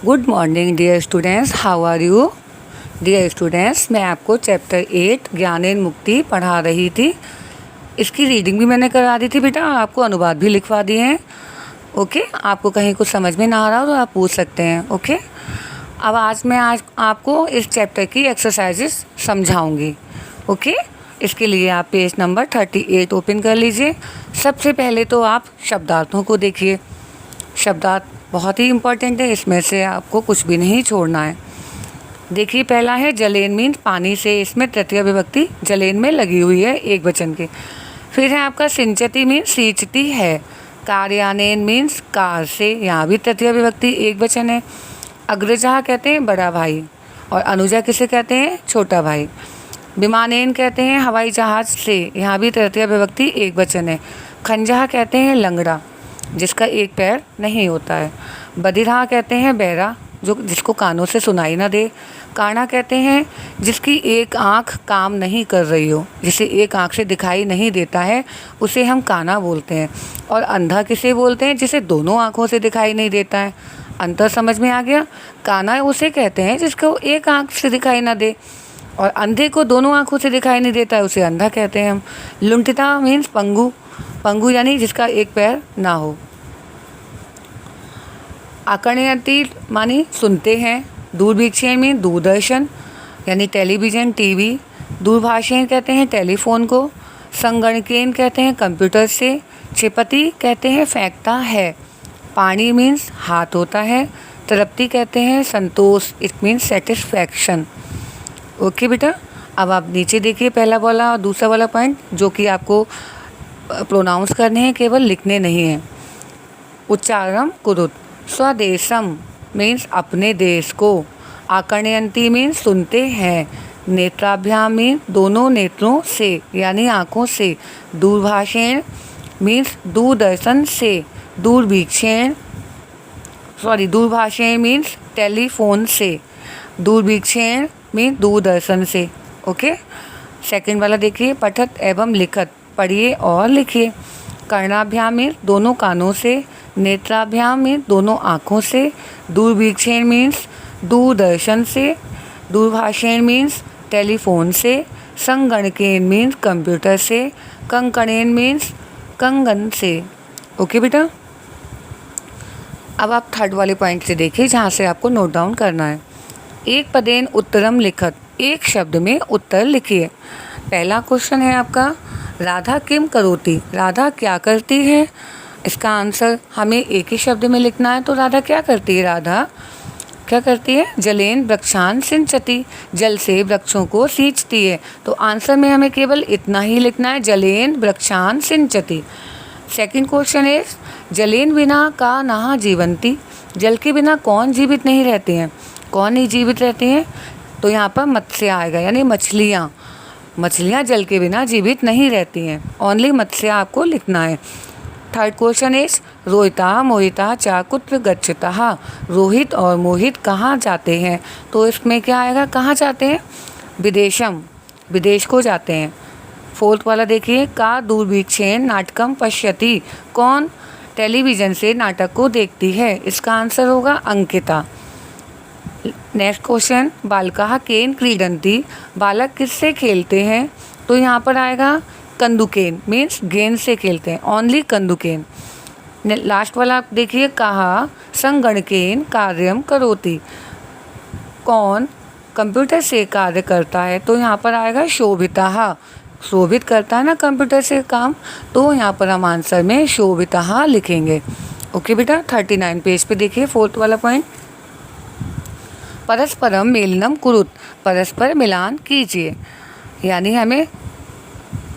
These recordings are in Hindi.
Good morning dear students, how are you? Dear students, मैं आपको चैप्टर 8 ज्ञानेन मुक्ति पढ़ा रही थी। इसकी रीडिंग भी मैंने करा दी थी बेटा, आपको अनुवाद भी लिखवा दिए हैं। ओके, आपको कहीं कुछ समझ में ना आ रहा हो तो आप पूछ सकते हैं। ओके, अब आज मैं आपको इस चैप्टर की एक्सरसाइजेस समझाऊंगी। ओके, इसके लिए आप पेज नंबर 38 ओपन कर लीजिए। सबसे पहले तो आप शब्दार्थों को देखिए। शब्दार्थ बहुत ही इम्पोर्टेंट है, इसमें से आपको कुछ भी नहीं छोड़ना है। देखिए, पहला है जलेन मीन्स पानी से, इसमें तृतीय विभक्ति जलेन में लगी हुई है एक वचन के। फिर है आपका सिंचती मीन्स सींचती है। कार्यानेन मीन्स कार से, यहाँ भी तृतीय विभक्ति एक वचन है। अग्रजा कहते हैं बड़ा भाई, और अनुजा किसे कहते हैं? छोटा भाई। विमानेन कहते हैं हवाई जहाज से, यहाँ भी तृतीय विभक्ति एक वचन है। खंजहा कहते हैं लंगड़ा जिसका एक पैर नहीं होता है। बधिरा कहते हैं बहरा जिसको कानों से सुनाई ना दे। काना कहते हैं जिसकी एक आँख काम नहीं कर रही हो, जिसे एक आँख से दिखाई नहीं देता है, उसे हम काना बोलते हैं। और अंधा किसे बोलते हैं? जिसे दोनों आँखों से दिखाई नहीं देता है। अंतर समझ में आ गया? काना उसे कहते हैं जिसको एक आँख से दिखाई ना दे, और अंधे को दोनों आँखों से दिखाई नहीं देता है, उसे अंधा कहते हैं हम। लुंठिता मीन्स पंगु, पंगु यानी जिसका एक पैर ना हो। आकर्णयति मानी सुनते हैं। दूरवीक्षण में दूरदर्शन यानी टेलीविज़न, टीवी। दूरभाषेन कहते हैं टेलीफोन को। संगणकेन कहते हैं कंप्यूटर से। क्षिपति कहते हैं फेंकता है। पानी मीन्स हाथ होता है। तृप्ति कहते हैं संतोष, इट मीन्स सेटिस्फैक्शन। ओके बेटा, अब आप नीचे देखिए पहला वाला और दूसरा वाला पॉइंट, जो कि आपको प्रोनाउंस करने हैं, केवल लिखने नहीं हैं। उच्चारण कुरुत। स्वदेशम मीन्स अपने देश को। आकर्णयंती मीन्स सुनते हैं। नेत्राभ्याम मीन्स दोनों नेत्रों से यानी आँखों से। दूरभाषेण मीन्स दूरदर्शन से। दूरवीक्षण दूरभाषेण मीन्स टेलीफोन से। दूरवीक्षण मीन्स दूरदर्शन से। ओके, सेकंड वाला देखिए, पठत एवं लिखत, पढ़िए और लिखिए। कर्णाभ्याम मीन्स दोनों कानों से। नेत्राभ्याम मीन्स दोनों आँखों से। दूरवीक्षण मीन्स दूरदर्शन से। दूरभाषेण मीन्स टेलीफोन से। संगणकेन मीन्स कंप्यूटर से। कंकणेन मीन्स कंगन से। ओके बेटा, अब आप थर्ड वाले पॉइंट से देखिए जहाँ से आपको नोट डाउन करना है। एक पदेन उत्तरम लिखत, एक शब्द में उत्तर लिखिए। पहला क्वेश्चन है आपका, राधा किम करोति, राधा क्या करती है? इसका आंसर हमें एक ही शब्द में लिखना है, तो राधा क्या करती है? राधा क्या करती है? जलेन वृक्षान सिंचती, जल से वृक्षों को सींचती है। तो आंसर में हमें केवल इतना ही लिखना है, जलेन वृक्षान सिंचती। सेकंड क्वेश्चन है, जलेन बिना का नहा जीवंती, जल के बिना कौन जीवित नहीं रहते हैं? कौन नहीं जीवित रहते हैं? तो यहाँ पर मत्स्य आएगा, यानी मछलियाँ। मछलियाँ जल के बिना जीवित नहीं रहती हैं, ओनली मत्स्य आपको लिखना है। थर्ड क्वेश्चन इज, रोहिता मोहिता चा कुत्र गच्छतः, रोहित और मोहित कहाँ जाते हैं? तो इसमें क्या आएगा, कहाँ जाते हैं? विदेशम, विदेश को जाते हैं। फोर्थ वाला देखिए, का दूरवीक्षेण नाटकम पश्यति, कौन टेलीविज़न से नाटक को देखती है? इसका आंसर होगा अंकिता। नेक्स्ट क्वेश्चन, बालकाः केन क्रीडन्ति, बालक किससे खेलते हैं? तो यहाँ पर आएगा कंदुकेन, मीन्स गेंद से खेलते हैं, ओनली कंदुकेन। लास्ट वाला देखिए, कहा संगणकेन कार्यम करोति, कौन कंप्यूटर से कार्य करता है? तो यहाँ पर आएगा शोभिता, शोभित करता है ना कंप्यूटर से काम, तो यहाँ पर हम आंसर में शोभिता लिखेंगे। ओके बेटा, 39 पेज पे देखिए फोर्थ वाला पॉइंट, परस्परम मेलनम कुरुत, परस्पर मिलान कीजिए, यानी हमें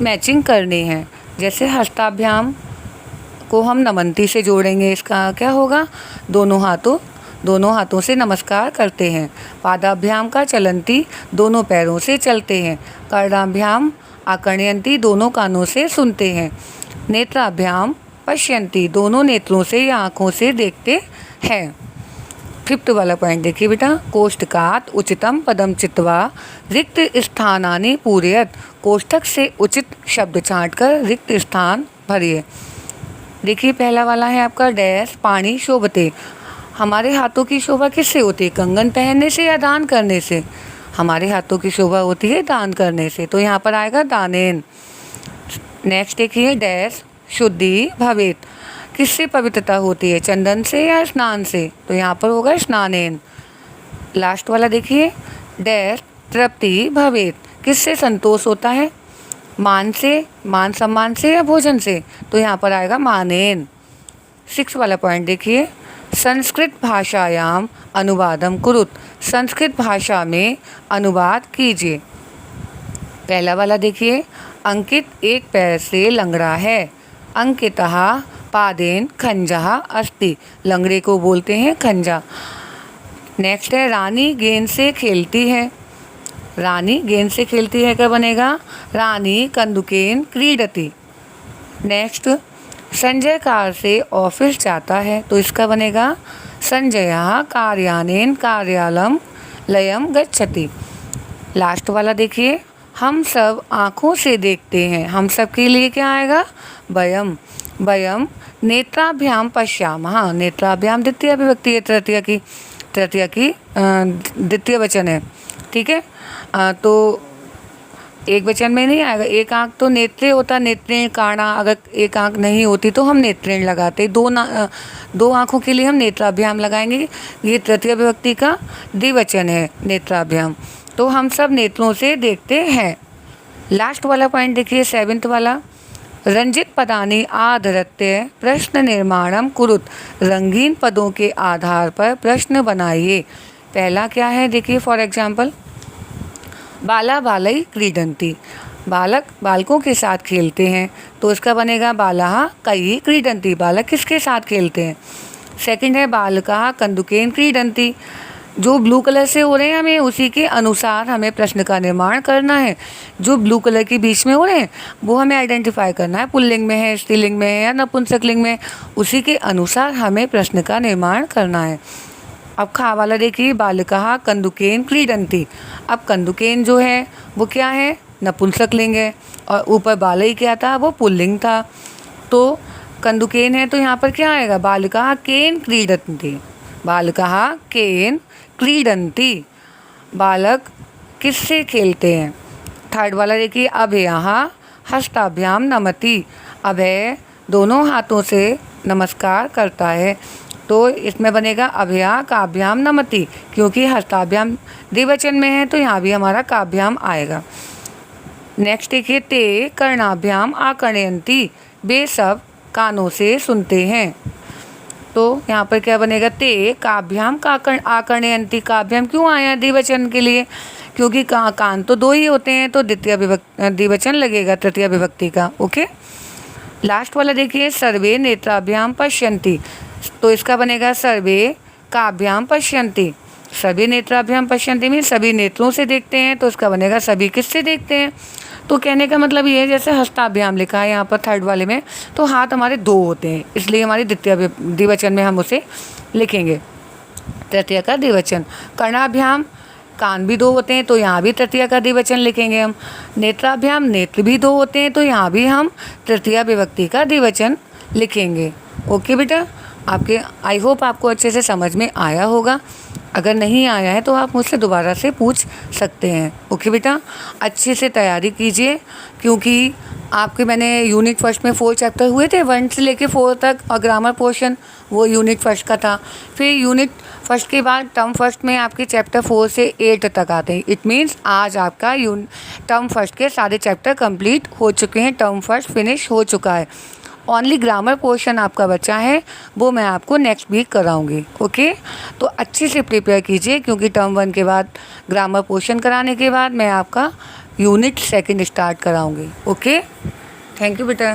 मैचिंग करनी है। जैसे हस्ताभ्याम को हम नमंती से जोड़ेंगे, इसका क्या होगा? दोनों हाथों से नमस्कार करते हैं। पादाभ्याम का चलंती, दोनों पैरों से चलते हैं। कर्णाभ्याम आकर्णयंती, दोनों कानों से सुनते हैं। नेत्राभ्याम पश्यंती, दोनों नेत्रों से या आँखों से देखते हैं। फिफ्थ वाला पॉइंट देखिए बेटा, कोष्ठकात उचितम पदम चित्वा रिक्त स्थानानि पूरयत, कोष्ठक से उचित शब्द छांटकर रिक्त स्थान भरिए। देखिए पहला वाला है आपका डैश पानी शोभते, हमारे हाथों की शोभा किससे होती है? कंगन पहनने से या दान करने से? हमारे हाथों की शोभा होती है दान करने से, तो यहाँ पर आएगा दानेन। नेक्स्ट देखिए, डैश शुद्धि भवेत, किससे पवित्रता होती है? चंदन से या स्नान से? तो यहाँ पर होगा स्नानेन। लास्ट वाला देखिए, डैश तृप्ति भवेत, किससे संतोष होता है? मान से, मान सम्मान से या भोजन से? तो यहाँ पर आएगा मानेन। 6 वाला पॉइंट देखिए, संस्कृत भाषायाम अनुवादम कुरुत, संस्कृत भाषा में अनुवाद कीजिए। पहला वाला देखिए, अंकित एक पैर से लंगड़ा है। अंकितः पादेन खंजः अस्ति, लंगड़े को बोलते हैं खंजा। नेक्स्ट है, रानी गेंद से खेलती है। रानी गेंद से खेलती है, क्या बनेगा? रानी कंदुकेन क्रीडति। नेक्स्ट, संजय कार से ऑफिस जाता है, तो इसका बनेगा संजयः कार्यानेन कार्यालयम लयम गच्छति। लास्ट वाला देखिए, हम सब आँखों से देखते हैं। हम सब के लिए क्या आएगा? वयम। वयम नेत्राभ्याम पश्यामः, नेत्राभ्याम द्वितीय विभक्ति है, तृतीया की द्वितीय वचन है, ठीक है। तो एक वचन में नहीं आएगा। एक आँख तो नेत्रे होता, नेत्रेण काणा, अगर एक आँख नहीं होती तो हम नेत्रेण लगाते। दो आँखों के लिए हम नेत्राभ्याम लगाएंगे। ये तृतीय विभक्ति का द्विवचन है, नेत्राभ्याम। तो हम सब नेत्रों से देखते हैं। लास्ट वाला पॉइंट देखिए, 7th वाला, रंजित पदानि आधृत्य प्रश्न निर्माणम कुरुत, रंगीन पदों के आधार पर प्रश्न बनाइए। पहला क्या है देखिए, फॉर एग्जाम्पल, बाला बालई क्रीडंती, बालक बालकों के साथ खेलते हैं, तो इसका बनेगा बालाः कई क्रीडंती, बालक किसके साथ खेलते हैं। सेकंड है, बालकाः कंदुकेन क्रीडंती, जो ब्लू कलर से हो रहे हैं हमें उसी के अनुसार हमें प्रश्न का निर्माण करना है। जो ब्लू कलर के बीच में हो रहे हैं वो हमें आइडेंटिफाई करना है, पुल्लिंग में है, स्त्रीलिंग में है या नपुंसकलिंग में, उसी के अनुसार हमें प्रश्न का निर्माण करना है। अब खा वाला देखिए, बालकाः कंदुकेन क्रीडंती। अब कंदुकेन जो है वो क्या है? नपुंसकलिंग है, और ऊपर बालई क्या था? वो पुल्लिंग था। तो कंदुकेन है तो यहाँ पर क्या आएगा? बालकाः केन क्रीडन्ति, बालकाः केन क्रीडन्ति, बालक किससे खेलते हैं। थर्ड वाला देखिए, अभयः हस्ताभ्याम नमति, अभय दोनों हाथों से नमस्कार करता है, तो इसमें बनेगा अभया काभ्याम नमति, क्योंकि हस्ताभ्याम द्विवचन में है तो यहाँ भी हमारा काभ्याम आएगा। नेक्स्ट देखिए, ते कर्णाभ्याम आकर्णयन्ति, वे सब कानों से सुनते हैं, तो यहाँ पर क्या बनेगा? ते काभ्याम आकर्णयन्ति। काभ्याम क्यों आया द्विवचन के लिए? क्योंकि कान तो 2 ही होते हैं, तो द्विवचन लगेगा तृतीय विभक्ति का। ओके। लास्ट वाला देखिए, सर्वे नेत्राभ्याम पश्यन्ति, तो इसका बनेगा सर्वे काभ्याम पश्यन्ति। सभी नेत्राभ्याम पश्यन्ति में सभी नेत्रों से देखते हैं, तो इसका बनेगा सभी किससे देखते हैं। तो कहने का मतलब ये है, जैसे हस्ताभ्याम लिखा है यहाँ पर थर्ड वाले में, तो हाथ हमारे 2 होते हैं, इसलिए हमारी द्विवचन में हम उसे लिखेंगे, तृतीय का द्विवचन। कर्णाभ्याम, कान भी 2 होते हैं, तो यहाँ भी तृतीय का द्विवचन लिखेंगे हम। नेत्राभ्याम, नेत्र भी 2 होते हैं, तो यहाँ भी हम तृतीय विभक्ति का द्विवचन लिखेंगे। ओके बेटा, आपके आई होप आपको अच्छे से समझ में आया होगा। अगर नहीं आया है तो आप मुझसे दोबारा से पूछ सकते हैं। ओके बेटा, अच्छे से तैयारी कीजिए, क्योंकि आपके मैंने यूनिट फर्स्ट में 4 चैप्टर हुए थे, 1 से लेके 4 तक, और ग्रामर पोर्शन वो यूनिट फर्स्ट का था। फिर यूनिट फर्स्ट के बाद टर्म फर्स्ट में आपके चैप्टर 4 से 8 तक आते हैं। इट मीन्स आज आपका टर्म फर्स्ट के सारे चैप्टर कंप्लीट हो चुके हैं, टर्म फर्स्ट फिनिश हो चुका है। ओनली ग्रामर पोर्शन आपका बचा है, वो मैं आपको नेक्स्ट वीक कराऊंगी। ओके, तो अच्छे से प्रिपेयर कीजिए, क्योंकि टर्म 1 के बाद ग्रामर पोर्शन कराने के बाद मैं आपका यूनिट 2 स्टार्ट कराऊंगी। ओके, थैंक यू बेटा।